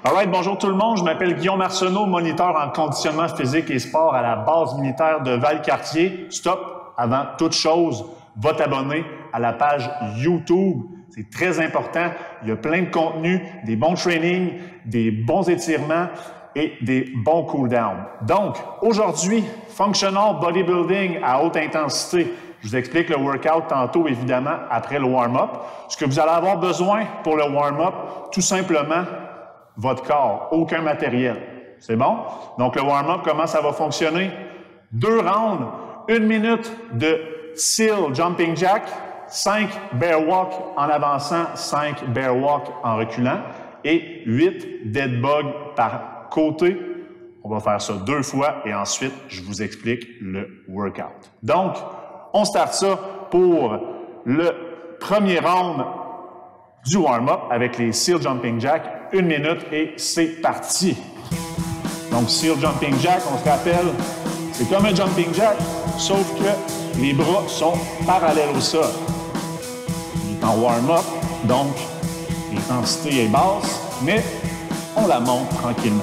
Alright, bonjour tout le monde, je m'appelle Guillaume Arsenault, moniteur en conditionnement physique et sport à la base militaire de Valcartier. Stop, avant toute chose, va t'abonner à la page YouTube. C'est très important, il y a plein de contenus, des bons trainings, des bons étirements et des bons cool-downs. Donc, aujourd'hui, Functional Bodybuilding à haute intensité. Je vous explique le workout tantôt, évidemment, après le warm-up. Ce que vous allez avoir besoin pour le warm-up, tout simplement, votre corps, aucun matériel. C'est bon? Donc, le warm-up, comment ça va fonctionner? 2 rounds, 1 minute de seal jumping jack, 5 bear walk en avançant, 5 bear walk en reculant et 8 dead bug par côté. On va faire ça 2 fois et ensuite, je vous explique le workout. Donc, on start ça pour le premier round du warm-up avec les seal jumping jack, 1 minute et c'est parti. Donc, seal jumping jack, on se rappelle, c'est comme un jumping jack, sauf que les bras sont parallèles au sol. Il est en warm-up, donc l'intensité est basse, mais on la monte tranquillement.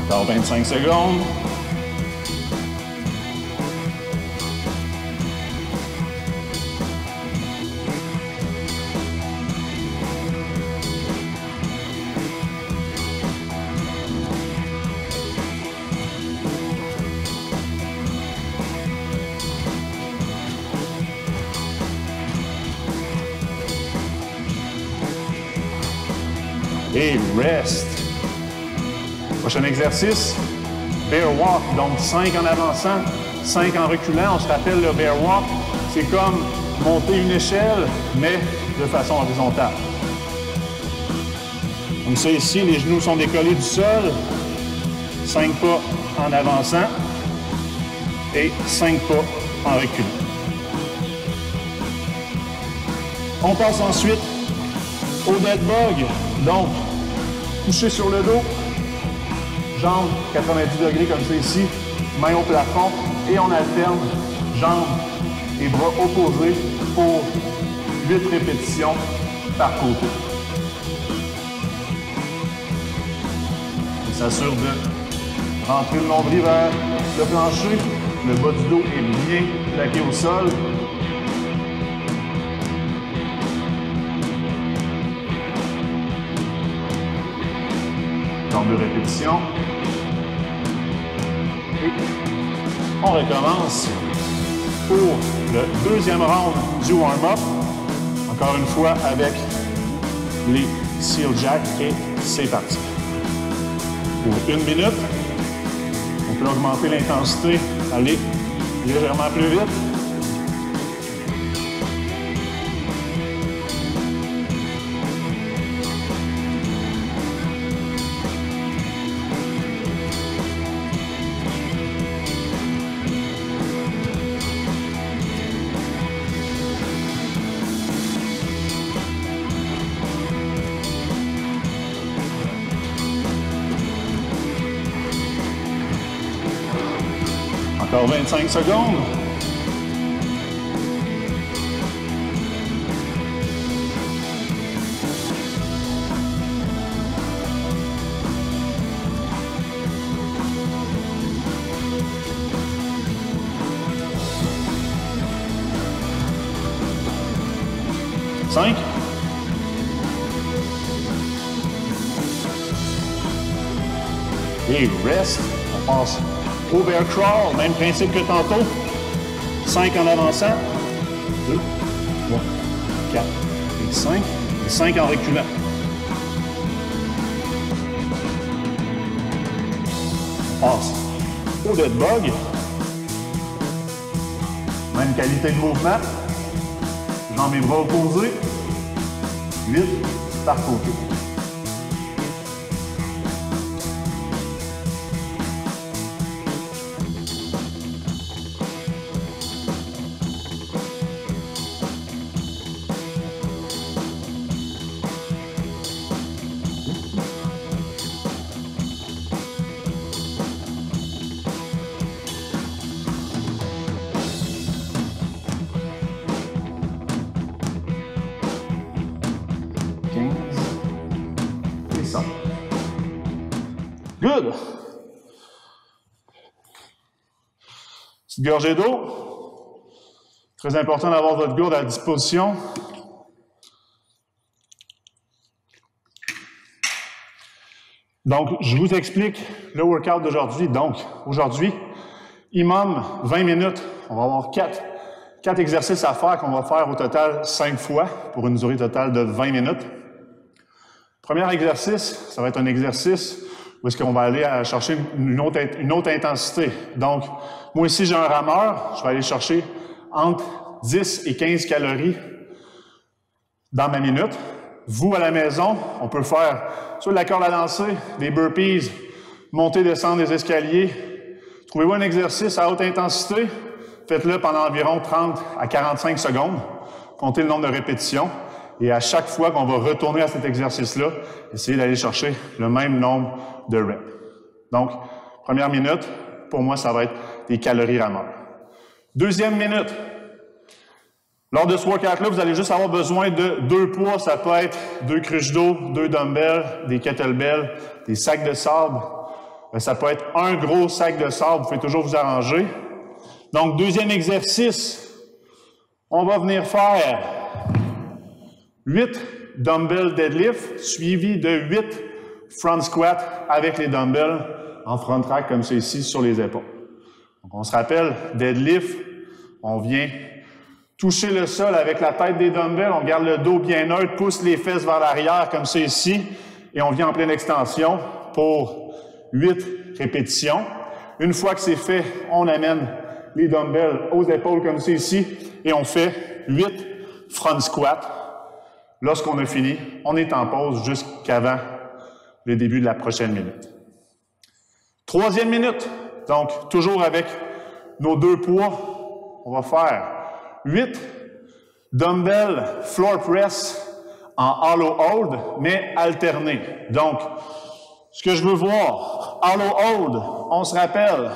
Encore 25 secondes. Et rest. Prochain exercice, bear walk, donc 5 en avançant, 5 en reculant. On se rappelle le bear walk, c'est comme monter une échelle, mais de façon horizontale. Comme ça ici, les genoux sont décollés du sol, 5 pas en avançant et 5 pas en reculant. On passe ensuite au dead bug, donc couché sur le dos, jambes 90 degrés comme ça ici, main au plafond et on alterne jambes et bras opposés pour 8 répétitions par côté. On s'assure de rentrer le nombril vers le plancher, le bas du dos est bien plaqué au sol. Dans 2 répétitions. Et on recommence pour le deuxième round du warm-up. Encore une fois avec les seal jack et c'est parti. Pour 1 minute, on peut augmenter l'intensité, aller légèrement plus vite. Encore 25 secondes. Cinq. Et rest. On passe au bear crawl, même principe que tantôt. 5 en avançant. 2, 3, 4 et 5. Et 5 en reculant. On passe au dead bug. Même qualité de mouvement. Jambes et bras opposés. 8 par côté. Good. Petite gorgée d'eau. Très important d'avoir votre gourde à disposition. Donc, je vous explique le workout d'aujourd'hui. Donc, aujourd'hui, minimum 20 minutes. On va avoir 4 exercices à faire qu'on va faire au total 5 fois pour une durée totale de 20 minutes. Premier exercice, ça va être un exercice où est-ce qu'on va aller chercher une autre intensité. Donc, moi ici, j'ai un rameur. Je vais aller chercher entre 10 et 15 calories dans ma minute. Vous, à la maison, on peut faire soit de la corde à lancer, des burpees, monter, descendre des escaliers. Trouvez-vous un exercice à haute intensité. Faites-le pendant environ 30 à 45 secondes. Comptez le nombre de répétitions. Et à chaque fois qu'on va retourner à cet exercice-là, essayez d'aller chercher le même nombre de reps. Donc, première minute, pour moi, ça va être des calories rameurs. Deuxième minute. Lors de ce workout-là, vous allez juste avoir besoin de 2 poids. Ça peut être 2 cruches d'eau, 2 dumbbells, des kettlebells, des sacs de sable. Ça peut être un gros sac de sable. Vous pouvez toujours vous arranger. Donc, deuxième exercice, on va venir faire 8 dumbbell deadlift, suivi de 8 front squat avec les dumbbells en front rack comme ça ici sur les épaules. Donc, on se rappelle, deadlift, on vient toucher le sol avec la tête des dumbbells, on garde le dos bien neutre, pousse les fesses vers l'arrière comme ça ici, et on vient en pleine extension pour 8 répétitions. Une fois que c'est fait, on amène les dumbbells aux épaules comme ça ici, et on fait 8 front squats. Lorsqu'on a fini, on est en pause jusqu'avant le début de la prochaine minute. Troisième minute, donc toujours avec nos 2 poids, on va faire 8 dumbbell floor press en hollow hold, mais alternés. Donc, ce que je veux voir, hollow hold, on se rappelle,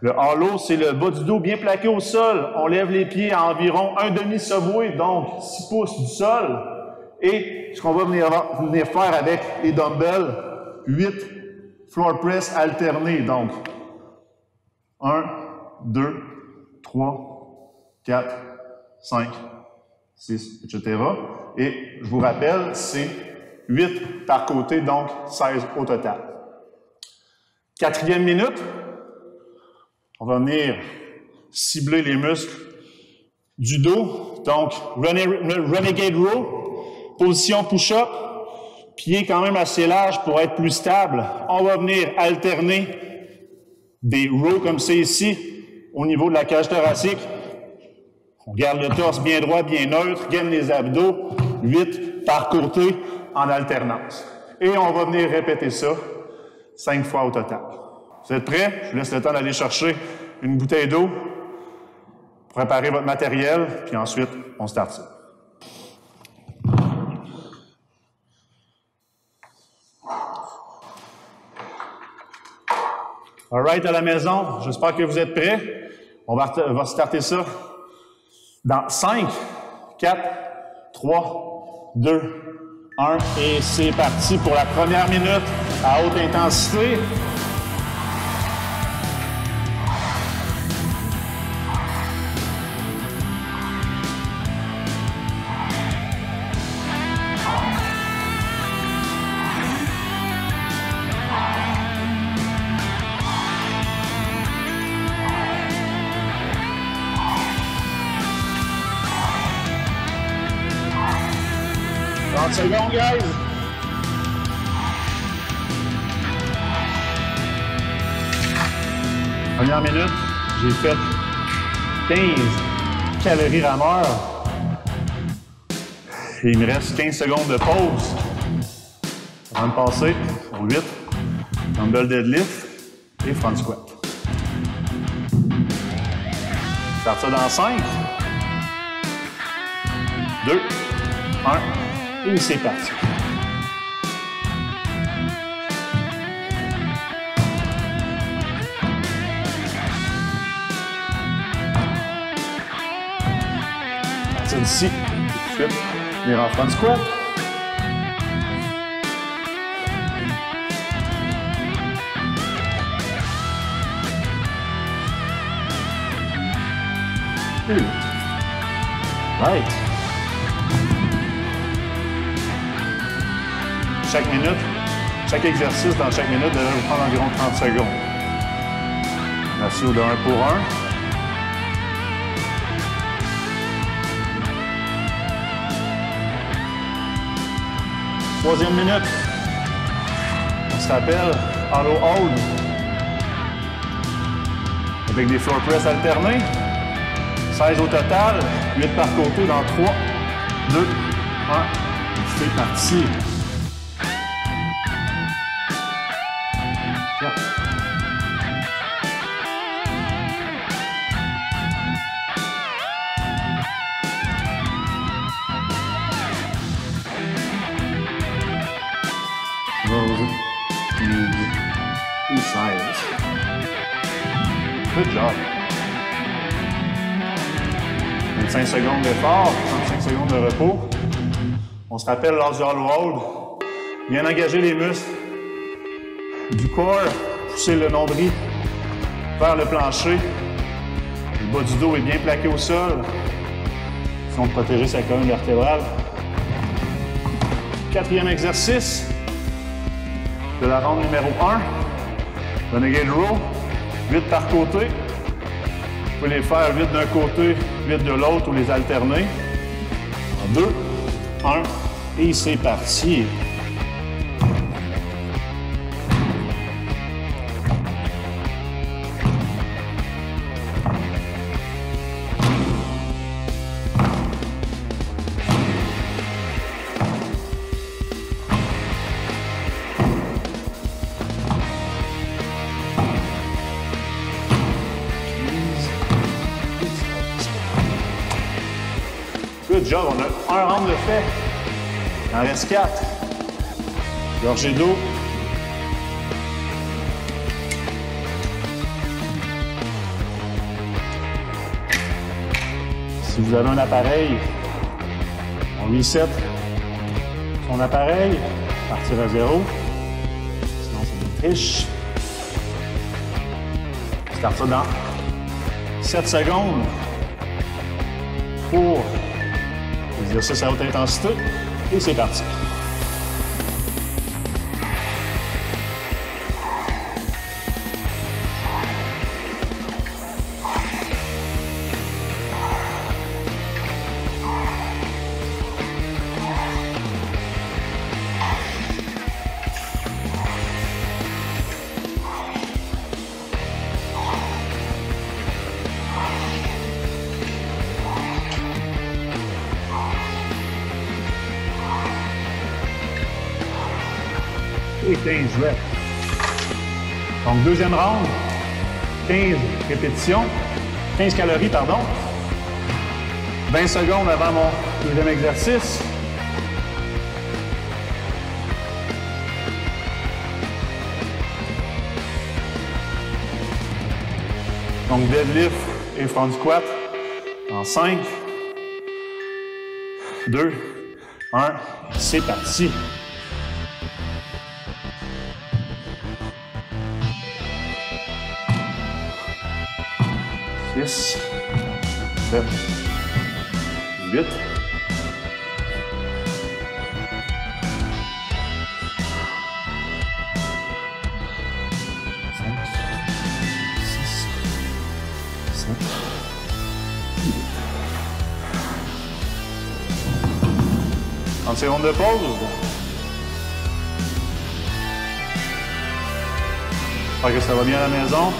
le hollow, c'est le bas du dos bien plaqué au sol. On lève les pieds à environ un demi-subway, donc 6 pouces du sol. Et ce qu'on va venir faire avec les dumbbells, 8 floor press alternés. Donc, 1, 2, 3, 4, 5, 6, etc. Et je vous rappelle, c'est 8 par côté, donc 16 au total. Quatrième minute, on va venir cibler les muscles du dos. Donc, Renegade Row, position push-up, pied quand même assez large pour être plus stable. On va venir alterner des rows comme ça ici, au niveau de la cage thoracique. On garde le torse bien droit, bien neutre, gaine les abdos, 8 par côté en alternance. Et on va venir répéter ça 5 fois au total. Vous êtes prêts? Je vous laisse le temps d'aller chercher une bouteille d'eau, préparer votre matériel, puis ensuite, on start ça. All right, à la maison, j'espère que vous êtes prêts. On va starter ça dans 5, 4, 3, 2, 1, et c'est parti pour la première minute à haute intensité. Secondes, guys. Première minute, j'ai fait 15 calories rameurs. Et il me reste 15 secondes de pause avant de passer au 8, dumbbell deadlift et front squat. Start ça dans 5, 2, 1. Et c'est parti. C'est ici. Tout de suite, venir en front squat. Right. Chaque minute, chaque exercice dans chaque minute devrait vous prendre environ 30 secondes. Ratio de 1 pour 1. Troisième minute. On se rappelle, auto hold. Avec des floor press alternés. 16 au total, 8 par côté dans 3, 2, 1. C'est parti. 4. Good job. 25 secondes d'effort, 35 secondes de repos. On se rappelle lors du hollow hold, bien engager les muscles du corps, pousser le nombril vers le plancher. Le bas du dos est bien plaqué au sol. Façon de protéger sa colonne vertébrale. Quatrième exercice de la ronde numéro 1. Renegade row, 8 par côté. Vous pouvez les faire 8 d'un côté, 8 de l'autre ou les alterner. En 2, 1 et c'est parti. Good job, on a un round de fait. Il en reste 4. Gorgée d'eau. Si vous avez un appareil, on reset son appareil, partir à 0. Sinon, c'est une triche. Start ça dans 7 secondes pour l'exercice à haute intensité. Et c'est parti. Et 15 reps. Donc, deuxième round, 15 répétitions, 15 calories, pardon. 20 secondes avant mon deuxième exercice. Donc, deadlift et front squat en 5, 2, 1, c'est parti. 6, 7, 8, 5, 6, 7, 8. 30 secondes de pause. J'espère que ça va bien à la maison.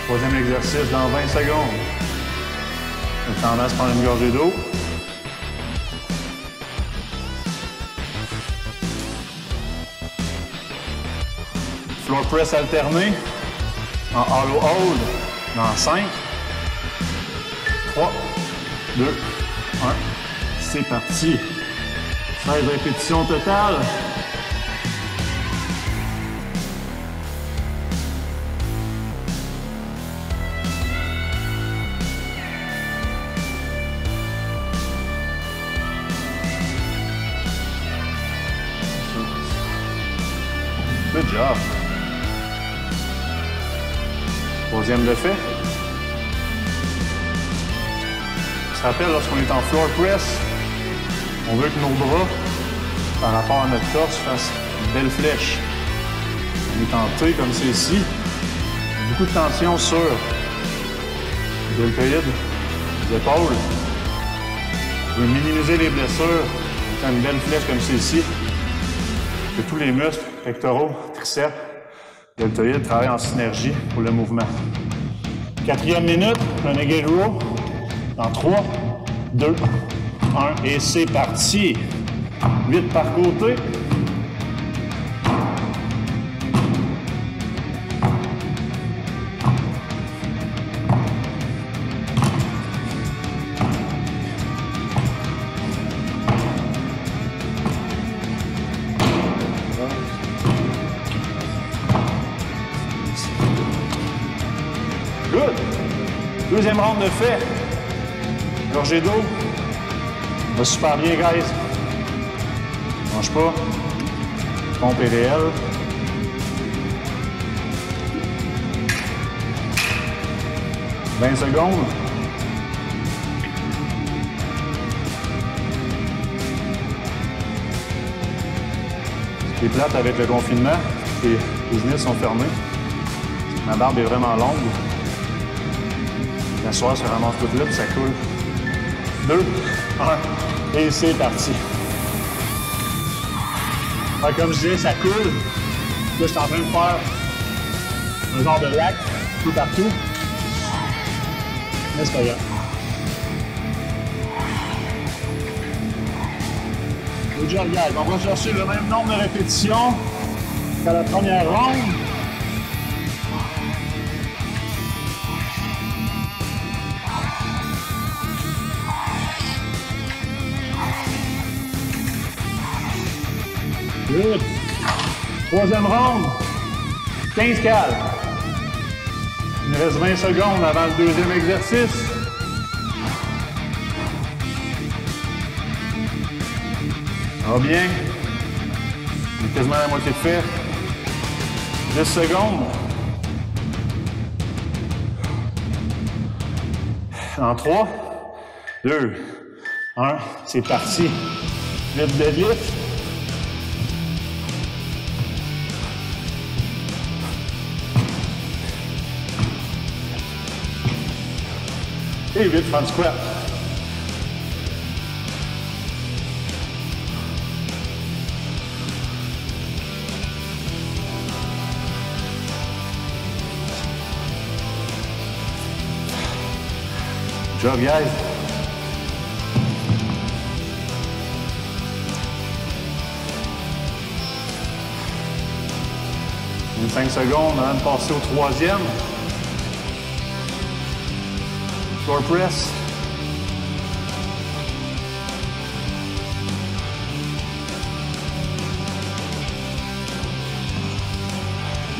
Troisième exercice dans 20 secondes. J'ai tendance à prendre une gorgée d'eau. Floor press alterné en hollow hold dans 5, 3, 2, 1. C'est parti. 16 répétitions totales. Good job. Troisième de fait. se rappelle, lorsqu'on est en floor press, on veut que nos bras, par rapport à notre torse, fassent une belle flèche. On est en T comme ceci. Beaucoup de tension sur le deltoïde, les épaules. On veut minimiser les blessures. On fait une belle flèche comme ceci. Que tous les muscles, pectoraux, triceps, deltoïde travaillent en synergie pour le mouvement. 4e minute, renegade row. Dans 3, 2, 1 et c'est parti. 8 par côté. Good. Deuxième round de fait. Gorgée d'eau. Ça va super bien, guys. Mange pas. Pompe est réelle. « 20 secondes. Ce qui est plate avec le confinement, les business sont fermés. Ma barbe est vraiment longue. La soirée se ramasse toute là, puis ça coule. 2, 1, et c'est parti. Alors, comme je disais, ça coule. Là, je suis en train de faire un genre de rack tout partout. Mais c'est pas grave. Good job, guys. On va chercher le même nombre de répétitions qu'à la première ronde. Good. Troisième ronde. 15 cales. Il nous reste 20 secondes avant le deuxième exercice. Ça va bien. On est quasiment à la moitié de fait. 10 secondes. En 3, 2, 1, c'est parti. Vite, deadlift. Et 8 front squat. Good job, guys. Une 5 secondes avant de passer au troisième. Floor press.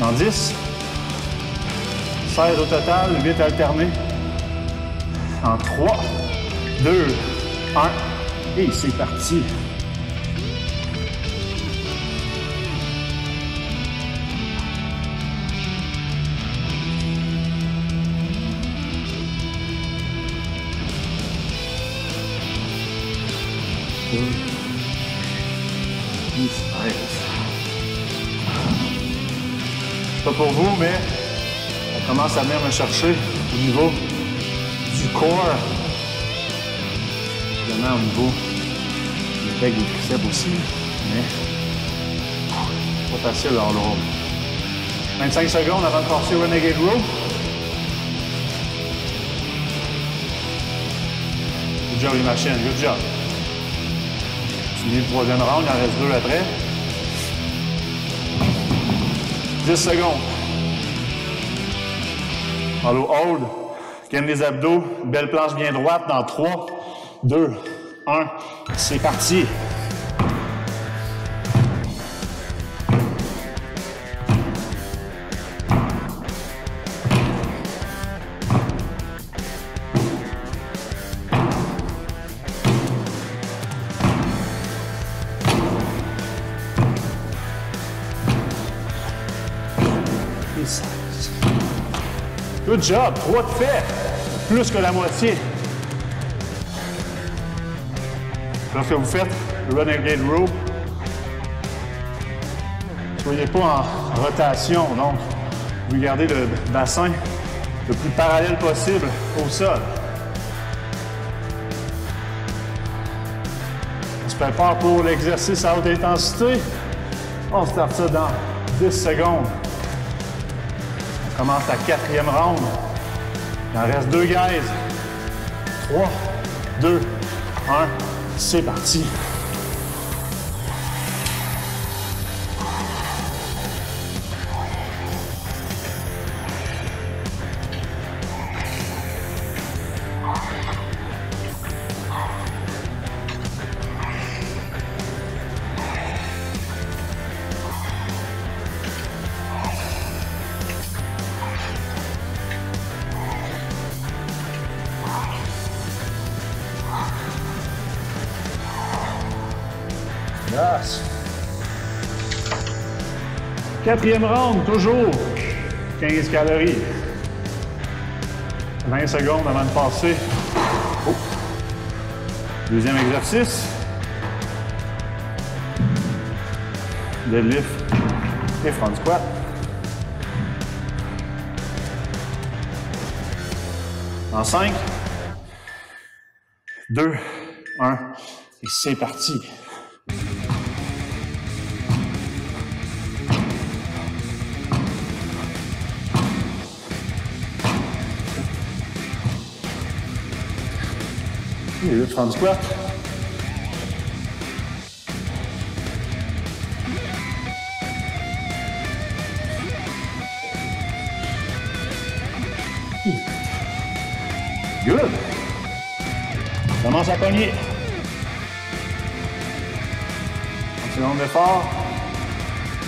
Dans 10. 16 au total, 8 alternés. En 3, 2, 1. Et c'est parti. Pas pour vous, mais ça commence à venir me chercher au niveau du corps. Évidemment, au niveau des pecs et des triceps aussi, mais pas facile en l'autre. 25 secondes avant de passer au Renegade Row. Good job, les machines, good job. Fini le troisième round, il en reste 2 après. 10 secondes. Hollow hold. Gaine des abdos. Belle planche bien droite dans 3, 2, 1. C'est parti. Good job, 3 de fait, plus que la moitié. Lorsque vous faites le Renegade Row, soyez pas en rotation, donc vous gardez le bassin le plus parallèle possible au sol. On se prépare pour l'exercice à haute intensité. On start ça dans 10 secondes. On commence la 4e ronde. Il en reste 2, guys. 3, 2, 1, c'est parti. Yes. 4e ronde, toujours 15 calories. 20 secondes avant de passer. Oh. 2e exercice. Deadlift et front squat. En 5, 2, 1 et c'est parti. Et le front squat. Good. Commence à cogner. 30 secondes d'effort.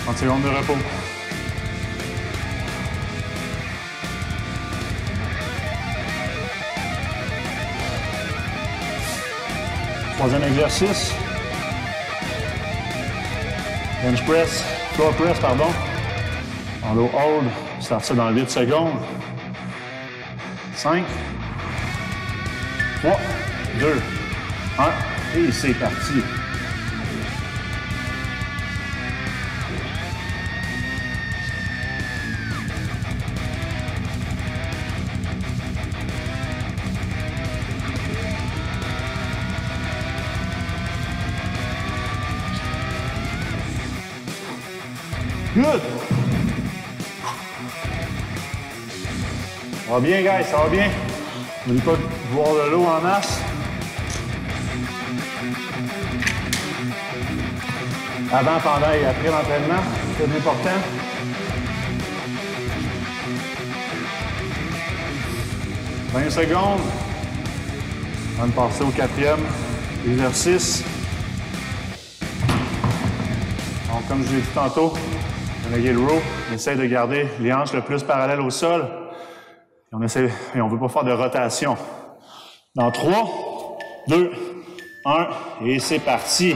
30 secondes de repos. Troisième exercice. Bench press, floor press, pardon. En low hold, start ça dans 8 secondes. 5, 3, 2, 1, et c'est parti. Good! Ça va bien, guys, ça va bien. N'oubliez pas de boire de l'eau en masse. Avant, pendant et après l'entraînement, c'est important. « 20 secondes avant de passer au 4e exercice. Donc, comme je l'ai dit tantôt, Renegade Row, on essaie de garder les hanches le plus parallèles au sol. Et on ne veut pas faire de rotation. Dans 3, 2, 1, et c'est parti.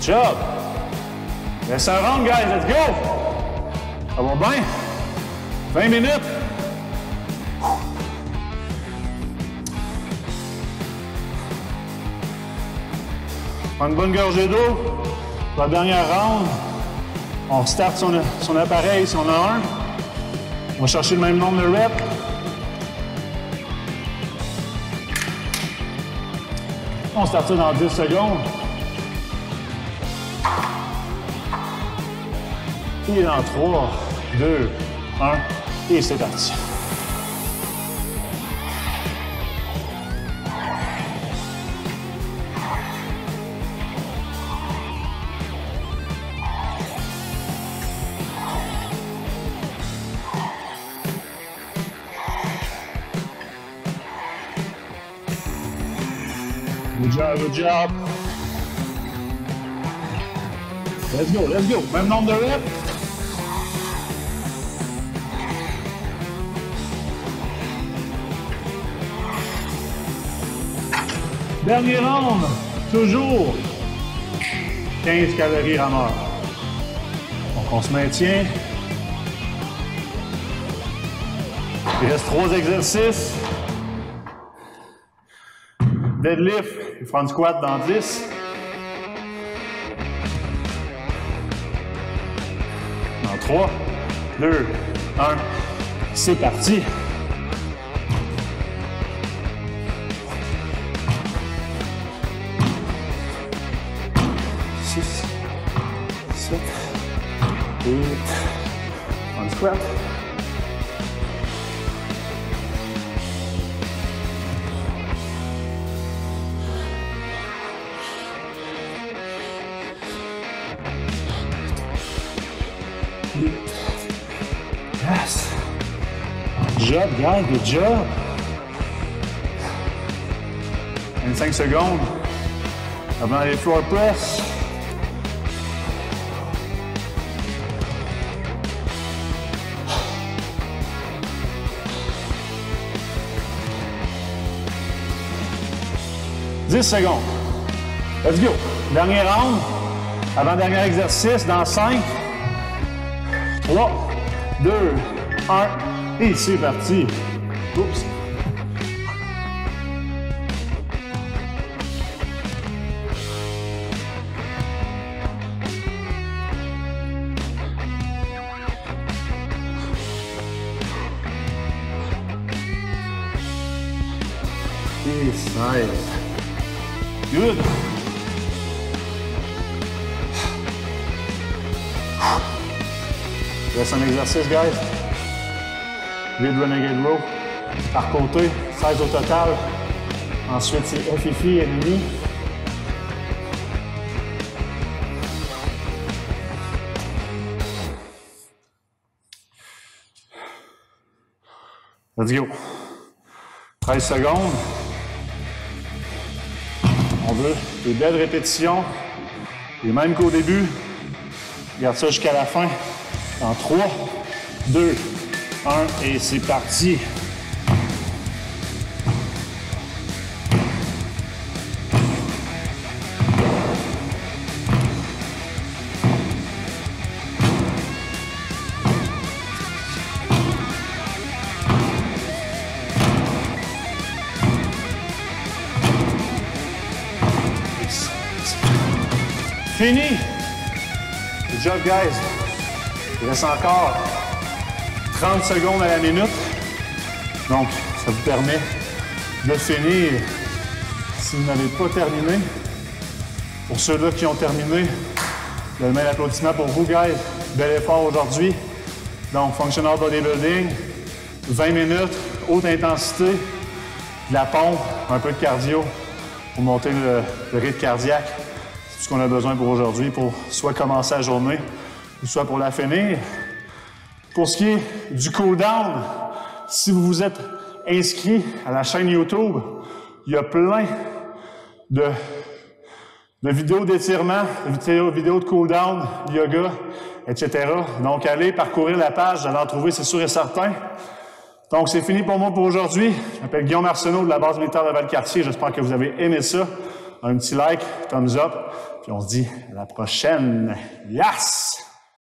Job. Laisse un round, guys. Let's go. Ça va bien? 20 minutes. Prends une bonne gorgée d'eau. Pour la dernière round, on restart son appareil si on a un. On va chercher le même nombre de reps. On start ça dans 10 secondes. Et dans 3, 2, 1, et c'est parti. Good job, good job. Let's go, let's go. Même nombre de reps. Dernier round, toujours 15 calories rameurs. Donc on se maintient. Il reste 3 exercices. Deadlift, front squat dans 10. Dans 3, 2, 1, c'est parti. 6, 7, 8, front squat. Yes. Good job, guys. Good job. 25 secondes avant les floor press. « 10 secondes. Let's go. Dernier round. Avant-dernier exercice dans 5, 3, 2, 1, et c'est parti. Oups. Et 16. Good. Reste un exercice, guys. Vide Renegade Row. Par côté, 16 au total. Ensuite, c'est FFI, ennemi. Let's go. 13 secondes. On veut des belles répétitions. Les mêmes qu'au début. Regarde ça jusqu'à la fin. En 3, 2, 1 et c'est parti. Fini. Good job, guys. Il reste encore 30 secondes à la minute. Donc, ça vous permet de finir si vous n'avez pas terminé. Pour ceux-là qui ont terminé, le même applaudissement pour vous, guys. Bel effort aujourd'hui. Donc, Functional Bodybuilding, 20 minutes, haute intensité, de la pompe, un peu de cardio pour monter le rythme cardiaque. C'est ce qu'on a besoin pour aujourd'hui, pour soit commencer la journée, ou soit pour la finir. Pour ce qui est du cool-down, si vous vous êtes inscrit à la chaîne YouTube, il y a plein de vidéos d'étirement, de vidéos de cool-down, yoga, etc. Donc, allez parcourir la page, vous allez en trouver, c'est sûr et certain. Donc, c'est fini pour moi pour aujourd'hui. Je m'appelle Guillaume Arsenault de la base militaire de Valcartier. J'espère que vous avez aimé ça. Un petit like, thumbs up, puis on se dit à la prochaine. Yes!